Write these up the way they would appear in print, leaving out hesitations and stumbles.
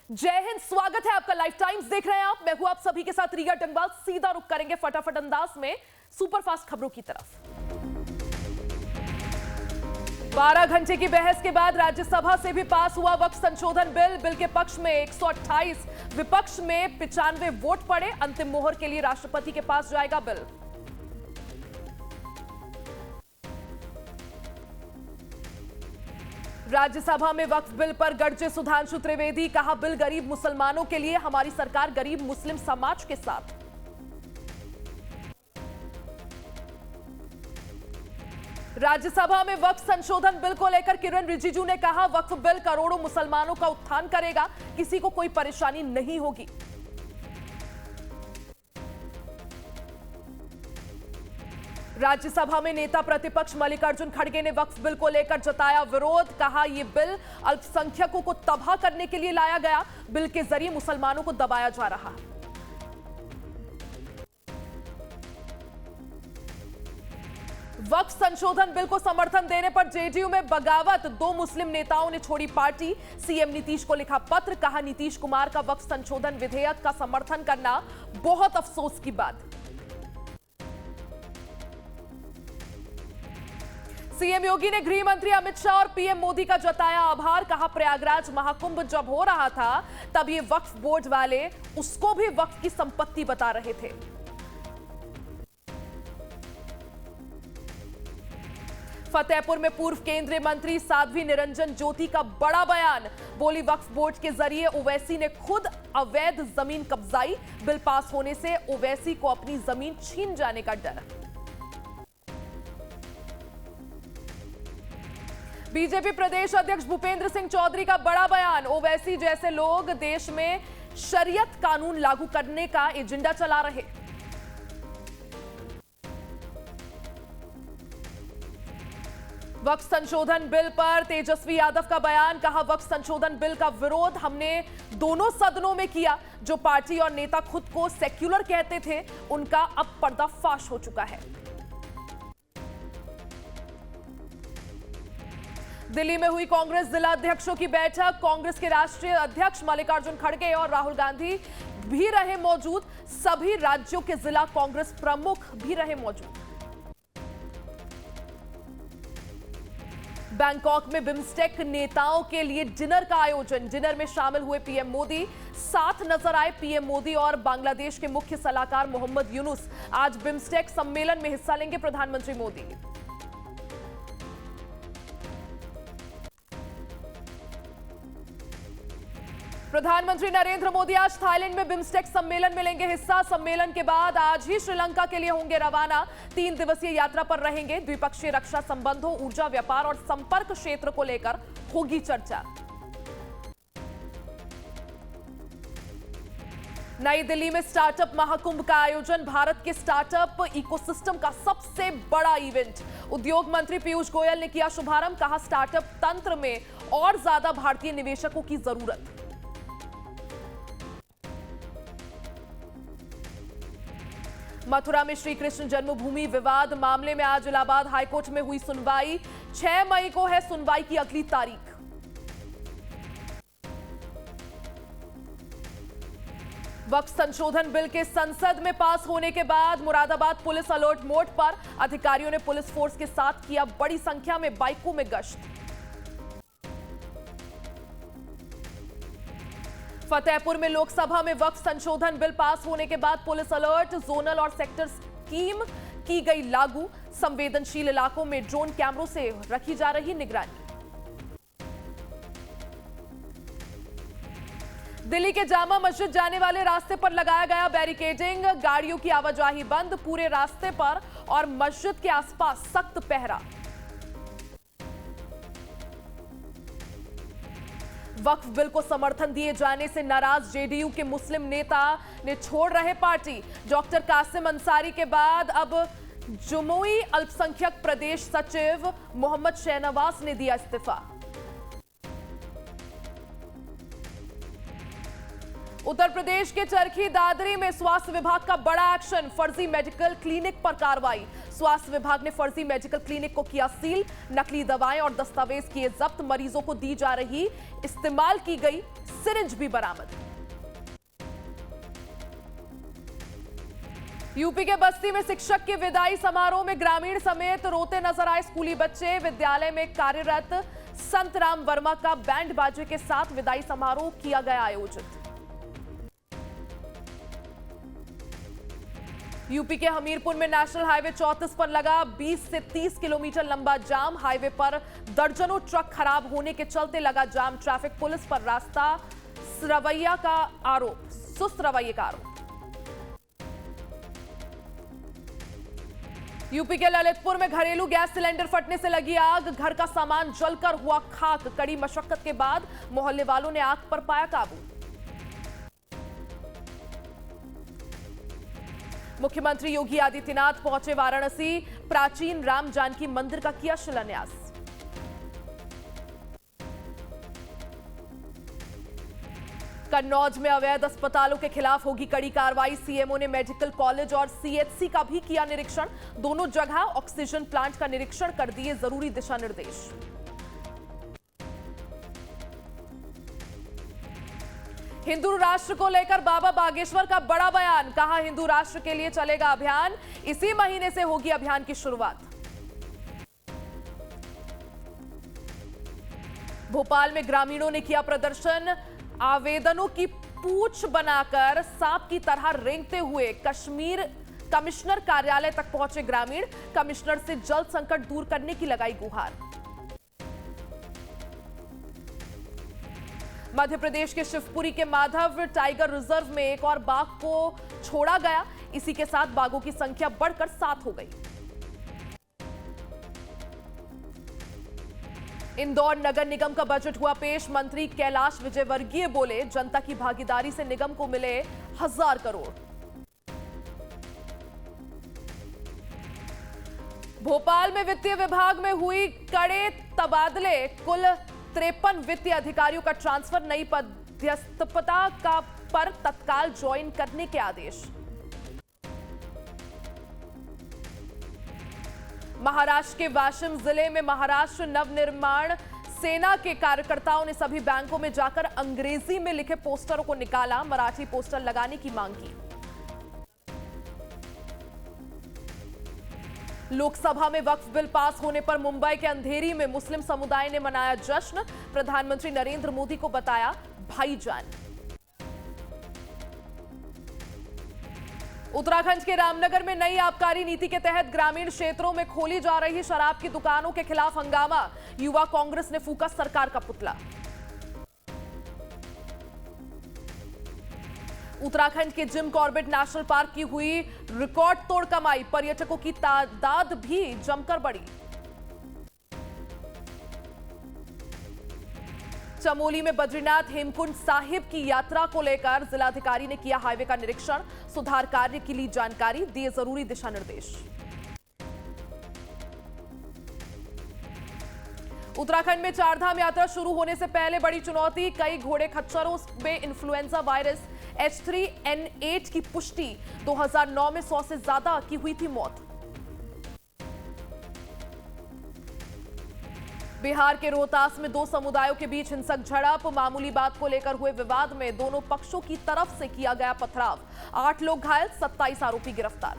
जय हिंद, स्वागत है आपका। लाइफ टाइम्स देख रहे हैं आप। मैं हूं आप सभी के साथ रिया डंगवाल। सीधा रुक करेंगे फटाफट अंदाज में सुपरफास्ट खबरों की तरफ। 12 घंटे की बहस के बाद राज्यसभा से भी पास हुआ वक्फ संशोधन बिल। बिल के पक्ष में 128, विपक्ष में 95 वोट पड़े। अंतिम मोहर के लिए राष्ट्रपति के पास जाएगा बिल। राज्यसभा में वक्फ बिल पर गरजे सुधांशु त्रिवेदी। कहा, बिल गरीब मुसलमानों के लिए, हमारी सरकार गरीब मुस्लिम समाज के साथ। राज्यसभा में वक्फ संशोधन बिल को लेकर किरण रिजिजू ने कहा, वक्फ बिल करोड़ों मुसलमानों का उत्थान करेगा, किसी को कोई परेशानी नहीं होगी। राज्यसभा में नेता प्रतिपक्ष मल्लिकार्जुन खड़गे ने वक्फ बिल को लेकर जताया विरोध। कहा, यह बिल अल्पसंख्यकों को तबाह करने के लिए लाया गया। बिल के जरिए मुसलमानों को दबाया जा रहा है। वक्फ संशोधन बिल को समर्थन देने पर जेडीयू में बगावत। 2 मुस्लिम नेताओं ने छोड़ी पार्टी। सीएम नीतीश को लिखा पत्र। कहा, नीतीश कुमार का वक्फ संशोधन विधेयक का समर्थन करना बहुत अफसोस की बात। सीएम योगी ने गृह मंत्री अमित शाह और पीएम मोदी का जताया आभार। कहा, प्रयागराज महाकुंभ जब हो रहा था तब ये वक्फ बोर्ड वाले उसको भी वक्फ की संपत्ति बता रहे थे। फतेहपुर में पूर्व केंद्रीय मंत्री साध्वी निरंजन ज्योति का बड़ा बयान। बोली, वक्फ बोर्ड के जरिए ओवैसी ने खुद अवैध जमीन कब्जाई। बिल पास होने से ओवैसी को अपनी जमीन छीन जाने का डर। बीजेपी प्रदेश अध्यक्ष भूपेंद्र सिंह चौधरी का बड़ा बयान। ओवैसी जैसे लोग देश में शरीयत कानून लागू करने का एजेंडा चला रहे। वक्फ संशोधन बिल पर तेजस्वी यादव का बयान। कहा, वक्फ संशोधन बिल का विरोध हमने दोनों सदनों में किया। जो पार्टी और नेता खुद को सेक्युलर कहते थे, उनका अब पर्दाफाश हो चुका है। दिल्ली में हुई कांग्रेस जिला अध्यक्षों की बैठक। कांग्रेस के राष्ट्रीय अध्यक्ष मल्लिकार्जुन खड़गे और राहुल गांधी भी रहे मौजूद। सभी राज्यों के जिला कांग्रेस प्रमुख भी रहे मौजूद। बैंकॉक में बिम्स्टेक नेताओं के लिए डिनर का आयोजन। डिनर में शामिल हुए पीएम मोदी। साथ नजर आए पीएम मोदी और बांग्लादेश के मुख्य सलाहकार मोहम्मद यूनुस। आज बिम्स्टेक सम्मेलन में हिस्सा लेंगे प्रधानमंत्री मोदी। प्रधानमंत्री नरेंद्र मोदी आज थाईलैंड में बिम्स्टेक सम्मेलन में लेंगे हिस्सा। सम्मेलन के बाद आज ही श्रीलंका के लिए होंगे रवाना। 3 दिवसीय यात्रा पर रहेंगे। द्विपक्षीय रक्षा संबंधों, ऊर्जा, व्यापार और संपर्क क्षेत्र को लेकर होगी चर्चा। नई दिल्ली में स्टार्टअप महाकुंभ का आयोजन। भारत के स्टार्टअप इकोसिस्टम का सबसे बड़ा इवेंट। उद्योग मंत्री पीयूष गोयल ने किया शुभारंभ। कहा, स्टार्टअप तंत्र में और ज्यादा भारतीय निवेशकों की जरूरत। मथुरा में श्री कृष्ण जन्मभूमि विवाद मामले में आज इलाहाबाद हाईकोर्ट में हुई सुनवाई। 6 मई को है सुनवाई की अगली तारीख। वक्फ संशोधन बिल के संसद में पास होने के बाद मुरादाबाद पुलिस अलर्ट मोड पर। अधिकारियों ने पुलिस फोर्स के साथ किया बड़ी संख्या में बाइकों में गश्त। फतेहपुर में लोकसभा में वक्फ संशोधन बिल पास होने के बाद पुलिस अलर्ट। जोनल और सेक्टर स्कीम की गई लागू। संवेदनशील इलाकों में ड्रोन कैमरों से रखी जा रही निगरानी। दिल्ली के जामा मस्जिद जाने वाले रास्ते पर लगाया गया बैरिकेडिंग। गाड़ियों की आवाजाही बंद। पूरे रास्ते पर और मस्जिद के आसपास सख्त पहरा। वक्फ बिल को समर्थन दिए जाने से नाराज जेडीयू के मुस्लिम नेता ने छोड़ रहे पार्टी। डॉक्टर कासिम अंसारी के बाद अब जमुई अल्पसंख्यक प्रदेश सचिव मोहम्मद शहनवाज ने दिया इस्तीफा। उत्तर प्रदेश के चरखी दादरी में स्वास्थ्य विभाग का बड़ा एक्शन। फर्जी मेडिकल क्लिनिक पर कार्रवाई। स्वास्थ्य विभाग ने फर्जी मेडिकल क्लिनिक को किया सील। नकली दवाएं और दस्तावेज किए जब्त। मरीजों को दी जा रही इस्तेमाल की गई सिरिंज भी बरामद। यूपी के बस्ती में शिक्षक के विदाई समारोह में ग्रामीण समेत रोते नजर आए स्कूली बच्चे। विद्यालय में कार्यरत संत राम वर्मा का बैंड बाजे के साथ विदाई समारोह किया गया आयोजित। यूपी के हमीरपुर में नेशनल हाईवे 34 पर लगा 20 से 30 किलोमीटर लंबा जाम। हाईवे पर दर्जनों ट्रक खराब होने के चलते लगा जाम। ट्रैफिक पुलिस पर सुस्त रवैये का आरोप। यूपी के ललितपुर में घरेलू गैस सिलेंडर फटने से लगी आग। घर का सामान जलकर हुआ खाक। कड़ी मशक्कत के बाद मोहल्ले वालों ने आग पर पाया काबू। मुख्यमंत्री योगी आदित्यनाथ पहुंचे वाराणसी। प्राचीन राम जानकी मंदिर का किया शिलान्यास। कन्नौज में अवैध अस्पतालों के खिलाफ होगी कड़ी कार्रवाई। सीएमओ ने मेडिकल कॉलेज और सीएचसी का भी किया निरीक्षण। दोनों जगह ऑक्सीजन प्लांट का निरीक्षण कर दिए जरूरी दिशा निर्देश। हिंदू राष्ट्र को लेकर बाबा बागेश्वर का बड़ा बयान। कहा, हिंदू राष्ट्र के लिए चलेगा अभियान। इसी महीने से होगी अभियान की शुरुआत। भोपाल में ग्रामीणों ने किया प्रदर्शन। आवेदनों की पूंछ बनाकर सांप की तरह रेंगते हुए कमिश्नर कार्यालय तक पहुंचे ग्रामीण। कमिश्नर से जल संकट दूर करने की लगाई गुहार। मध्य प्रदेश के शिवपुरी के माधव टाइगर रिजर्व में एक और बाघ को छोड़ा गया। इसी के साथ बाघों की संख्या बढ़कर 7 हो गई। इंदौर नगर निगम का बजट हुआ पेश। मंत्री कैलाश विजयवर्गीय बोले, जनता की भागीदारी से निगम को मिले 1000 करोड़। भोपाल में वित्तीय विभाग में हुई कड़े तबादले। कुल 53 वित्तीय अधिकारियों का ट्रांसफर। नई मध्यस्थता का पर तत्काल ज्वाइन करने के आदेश। महाराष्ट्र के वाशिम जिले में महाराष्ट्र नवनिर्माण सेना के कार्यकर्ताओं ने सभी बैंकों में जाकर अंग्रेजी में लिखे पोस्टरों को निकाला। मराठी पोस्टर लगाने की मांग की। लोकसभा में वक्फ बिल पास होने पर मुंबई के अंधेरी में मुस्लिम समुदाय ने मनाया जश्न। प्रधानमंत्री नरेंद्र मोदी को बताया भाईजान। उत्तराखंड के रामनगर में नई आबकारी नीति के तहत ग्रामीण क्षेत्रों में खोली जा रही शराब की दुकानों के खिलाफ हंगामा। युवा कांग्रेस ने फूंका सरकार का पुतला। उत्तराखंड के जिम कॉर्बेट नेशनल पार्क की हुई रिकॉर्ड तोड़ कमाई। पर्यटकों की तादाद भी जमकर बढ़ी। चमोली में बद्रीनाथ हेमकुंड साहिब की यात्रा को लेकर जिलाधिकारी ने किया हाईवे का निरीक्षण। सुधार कार्य की ली जानकारी, दिए जरूरी दिशा निर्देश। उत्तराखंड में चारधाम यात्रा शुरू होने से पहले बड़ी चुनौती। कई घोड़े खच्चरों में इन्फ्लुएंजा वायरस H3N8 की पुष्टि। 2009 में 100 से ज्यादा की हुई थी मौत। बिहार के रोहतास में 2 समुदायों के बीच हिंसक झड़प। मामूली बात को लेकर हुए विवाद में दोनों पक्षों की तरफ से किया गया पथराव। 8 लोग घायल, 27 आरोपी गिरफ्तार।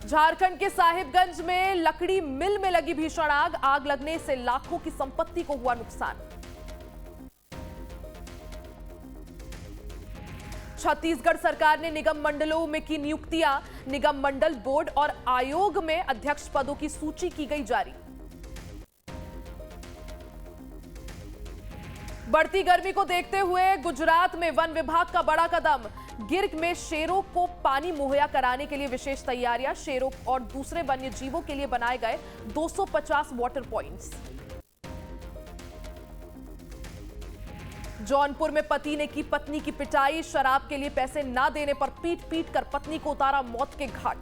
झारखंड के साहिबगंज में लकड़ी मिल में लगी भीषण आग। आग लगने से लाखों की संपत्ति को हुआ नुकसान। छत्तीसगढ़ सरकार ने निगम मंडलों में की नियुक्तियां। निगम मंडल, बोर्ड और आयोग में अध्यक्ष पदों की सूची की गई जारी। बढ़ती गर्मी को देखते हुए गुजरात में वन विभाग का बड़ा कदम। गिर में शेरों को पानी मुहैया कराने के लिए विशेष तैयारियां। शेरों और दूसरे वन्य जीवों के लिए बनाए गए 250 वाटर पॉइंट्स। जौनपुर में पति ने की पत्नी की पिटाई। शराब के लिए पैसे ना देने पर पीट पीट कर पत्नी को उतारा मौत के घाट।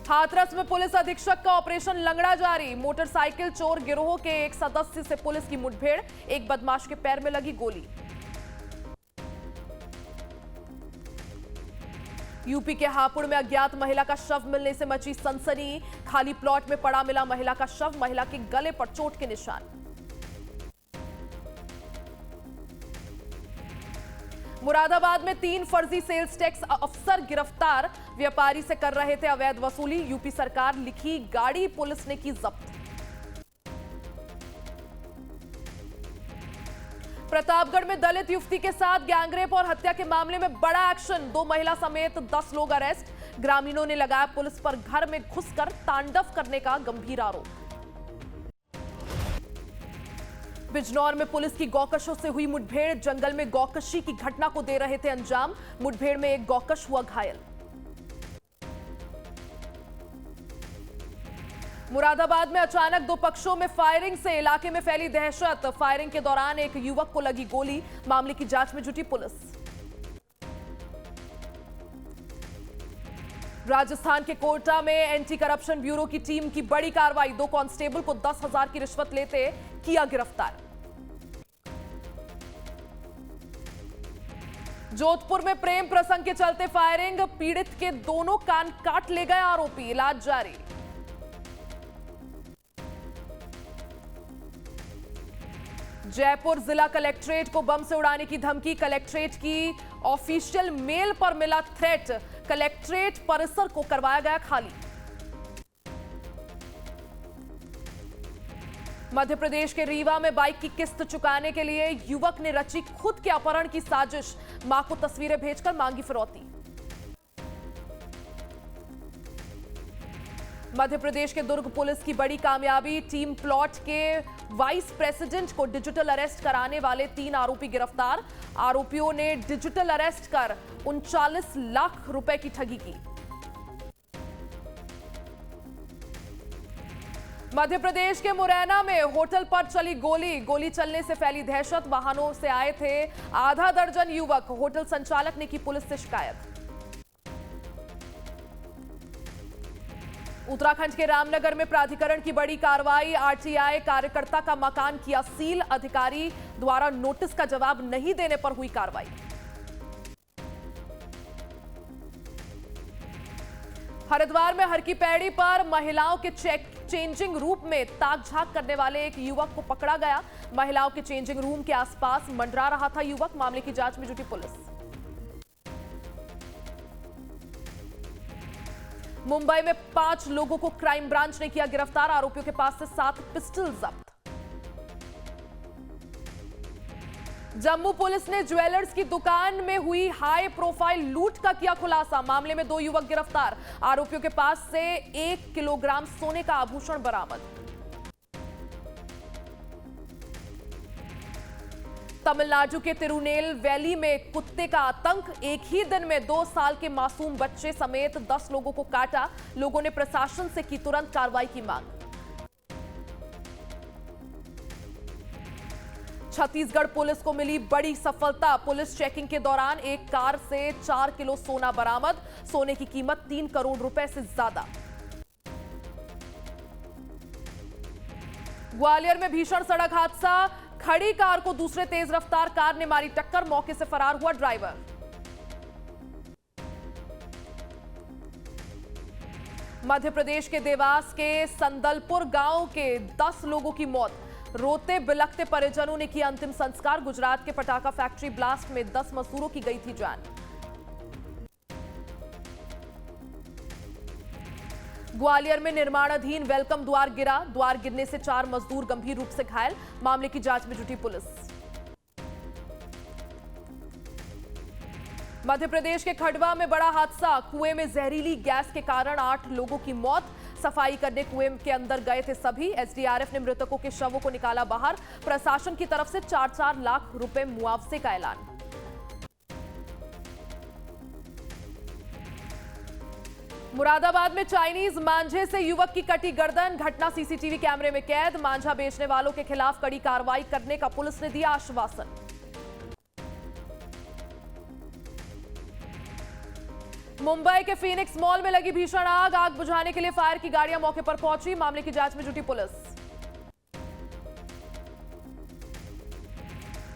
हाथरस में पुलिस अधीक्षक का ऑपरेशन लंगड़ा जारी। मोटरसाइकिल चोर गिरोह के एक सदस्य से पुलिस की मुठभेड़। एक बदमाश के पैर में लगी गोली। यूपी के हापुड़ में अज्ञात महिला का शव मिलने से मची सनसनी। खाली प्लॉट में पड़ा मिला महिला का शव, महिला के गले पर चोट के निशान। मुरादाबाद में 3 फर्जी सेल्स टैक्स अफसर गिरफ्तार। व्यापारी से कर रहे थे अवैध वसूली। यूपी सरकार लिखी गाड़ी पुलिस ने की जब्त। प्रतापगढ़ में दलित युवती के साथ गैंगरेप और हत्या के मामले में बड़ा एक्शन। 2 महिला समेत 10 लोग अरेस्ट। ग्रामीणों ने लगाया पुलिस पर घर में घुसकर तांडव करने का गंभीर आरोप। बिजनौर में पुलिस की गौकशों से हुई मुठभेड़। जंगल में गौकशी की घटना को दे रहे थे अंजाम। मुठभेड़ में एक गौकश हुआ घायल। मुरादाबाद में अचानक 2 पक्षों में फायरिंग से इलाके में फैली दहशत। फायरिंग के दौरान एक युवक को लगी गोली। मामले की जांच में जुटी पुलिस। राजस्थान के कोटा में एंटी करप्शन ब्यूरो की टीम की बड़ी कार्रवाई। 2 कांस्टेबल को 10,000 की रिश्वत लेते किया गिरफ्तार। जोधपुर में प्रेम प्रसंग के चलते फायरिंग। पीड़ित के दोनों कान काट ले गए आरोपी। इलाज जारी। जयपुर जिला कलेक्ट्रेट को बम से उड़ाने की धमकी। कलेक्ट्रेट की ऑफिशियल मेल पर मिला थ्रेट। कलेक्ट्रेट परिसर को करवाया गया खाली। मध्य प्रदेश के रीवा में बाइक की किस्त चुकाने के लिए युवक ने रची खुद के अपहरण की साजिश। मां को तस्वीरें भेजकर मांगी फिरौती। मध्य प्रदेश के दुर्ग पुलिस की बड़ी कामयाबी। टीम प्लॉट के वाइस प्रेसिडेंट को डिजिटल अरेस्ट कराने वाले 3 आरोपी गिरफ्तार। आरोपियों ने डिजिटल अरेस्ट कर 39 लाख रुपए की ठगी की। मध्य प्रदेश के मुरैना में होटल पर चली गोली। गोली चलने से फैली दहशत। वाहनों से आए थे आधा दर्जन युवक। होटल संचालक ने की पुलिस से शिकायत। उत्तराखंड के रामनगर में प्राधिकरण की बड़ी कार्रवाई। आरटीआई कार्यकर्ता का मकान किया सील। अधिकारी द्वारा नोटिस का जवाब नहीं देने पर हुई कार्रवाई। हरिद्वार में हर की पैड़ी पर महिलाओं के चेंजिंग रूम में ताक झांक करने वाले एक युवक को पकड़ा गया। महिलाओं के चेंजिंग रूम के आसपास मंडरा रहा था युवक। मामले की जांच में जुटी पुलिस। मुंबई में 5 लोगों को क्राइम ब्रांच ने किया गिरफ्तार। आरोपियों के पास से 7 पिस्टल जब्त। जम्मू पुलिस ने ज्वेलर्स की दुकान में हुई हाई प्रोफाइल लूट का किया खुलासा। मामले में 2 युवक गिरफ्तार। आरोपियों के पास से 1 किलोग्राम सोने का आभूषण बरामद। तमिलनाडु के तिरुनेल वैली में कुत्ते का आतंक। एक ही दिन में 2 साल के मासूम बच्चे समेत 10 लोगों को काटा। लोगों ने प्रशासन से की तुरंत कार्रवाई की मांग। छत्तीसगढ़ पुलिस को मिली बड़ी सफलता। पुलिस चेकिंग के दौरान एक कार से 4 किलो सोना बरामद। सोने की कीमत 3 करोड़ रुपए से ज्यादा। ग्वालियर में भीषण सड़क हादसा। खड़ी कार को दूसरे तेज रफ्तार कार ने मारी टक्कर। मौके से फरार हुआ ड्राइवर। मध्य प्रदेश के देवास के संदलपुर गांव के 10 लोगों की मौत। रोते बिलखते परिजनों ने किया अंतिम संस्कार। गुजरात के पटाखा फैक्ट्री ब्लास्ट में 10 मजदूरों की गई थी जान। ग्वालियर में निर्माणाधीन वेलकम द्वार गिरा। द्वार गिरने से 4 मजदूर गंभीर रूप से घायल। मामले की जांच में जुटी पुलिस। मध्य प्रदेश के खंडवा में बड़ा हादसा। कुएं में जहरीली गैस के कारण 8 लोगों की मौत। सफाई करने कुएं के अंदर गए थे सभी। एसडीआरएफ ने मृतकों के शवों को निकाला बाहर। प्रशासन की तरफ से 4-4 लाख रुपए मुआवजे का ऐलान। मुरादाबाद में चाइनीज मांझे से युवक की कटी गर्दन। घटना सीसीटीवी कैमरे में कैद। मांझा बेचने वालों के खिलाफ कड़ी कार्रवाई करने का पुलिस ने दिया आश्वासन। मुंबई के फीनिक्स मॉल में लगी भीषण आग। आग बुझाने के लिए फायर की गाड़ियां मौके पर पहुंची। मामले की जांच में जुटी पुलिस।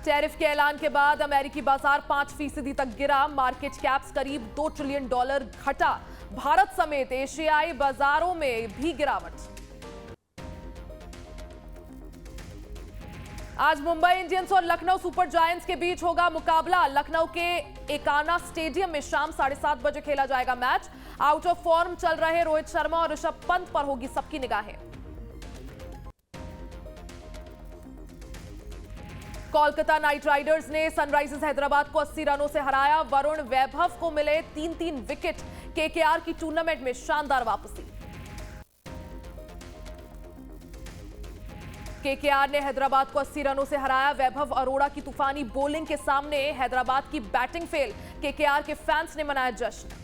टैरिफ के ऐलान के बाद अमेरिकी बाजार 5% तक गिरा। मार्केट कैप्स करीब $2 ट्रिलियन घटा। भारत समेत एशियाई बाजारों में भी गिरावट। आज मुंबई इंडियंस और लखनऊ सुपर जायंट्स के बीच होगा मुकाबला। लखनऊ के एकाना स्टेडियम में शाम 7:30 बजे खेला जाएगा मैच। आउट ऑफ फॉर्म चल रहे रोहित शर्मा और ऋषभ पंत पर होगी सबकी निगाहें। कोलकाता नाइट राइडर्स ने सनराइजर्स हैदराबाद को 80 रनों से हराया। वरुण वैभव को मिले 3-3 विकेट। केकेआर की टूर्नामेंट में शानदार वापसी। केकेआर ने हैदराबाद को 80 रनों से हराया। वैभव अरोड़ा की तूफानी बॉलिंग के सामने हैदराबाद की बैटिंग फेल। केकेआर के फैंस ने मनाया जश्न।